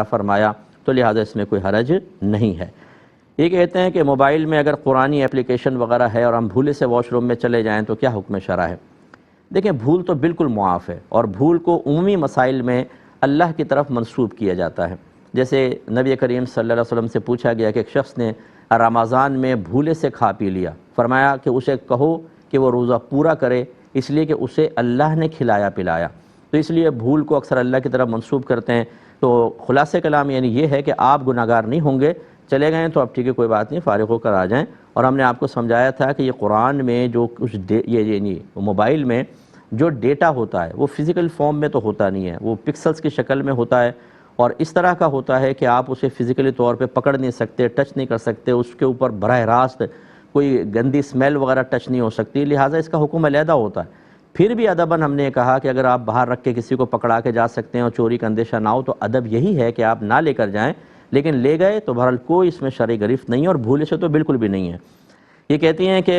فرمایا، تو لہٰذا اس میں کوئی حرج نہیں ہے۔ یہ کہتے ہیں کہ موبائل میں اگر قرآنی اپلیکیشن وغیرہ ہے اور ہم بھولے سے واش روم میں چلے جائیں تو کیا حکم شرع ہے؟ دیکھیں، بھول تو بالکل معاف ہے، اور بھول کو عمومی مسائل میں اللہ کی طرف منسوب کیا جاتا ہے۔ جیسے نبی کریم صلی اللہ علیہ وسلم سے پوچھا گیا کہ ایک شخص نے رمضان میں بھولے سے کھا پی لیا، فرمایا کہ اسے کہو کہ وہ روزہ پورا کرے، اس لیے کہ اسے اللہ نے کھلایا پلایا۔ تو اس لیے بھول کو اکثر اللہ کی طرف منسوب کرتے ہیں۔ تو خلاصہ کلام یعنی یہ ہے کہ آپ گناہ گار نہیں ہوں گے، چلے گئے تو اب ٹھیک ہے، کوئی بات نہیں، فارغ ہو کر آ جائیں۔ اور ہم نے آپ کو سمجھایا تھا کہ یہ قرآن میں جو کچھ یہ موبائل میں جو ڈیٹا ہوتا ہے وہ فزیکل فارم میں تو ہوتا نہیں ہے، وہ پکسلز کی شکل میں ہوتا ہے، اور اس طرح کا ہوتا ہے کہ آپ اسے فزیکلی طور پہ پکڑ نہیں سکتے، ٹچ نہیں کر سکتے، اس کے اوپر براہ راست کوئی گندی سمیل وغیرہ ٹچ نہیں ہو سکتی، لہٰذا اس کا حکم علیحدہ ہوتا ہے۔ پھر بھی ادباً ہم نے کہا کہ اگر آپ باہر رکھ کے کسی کو پکڑا کے جا سکتے ہیں اور چوری کا اندیشہ نہ ہو تو ادب یہی ہے کہ آپ نہ لے کر جائیں، لیکن لے گئے تو بہرحال کوئی اس میں شرعی گرفت نہیں ہے، اور بھولے سے تو بالکل بھی نہیں ہے۔ یہ کہتی ہیں کہ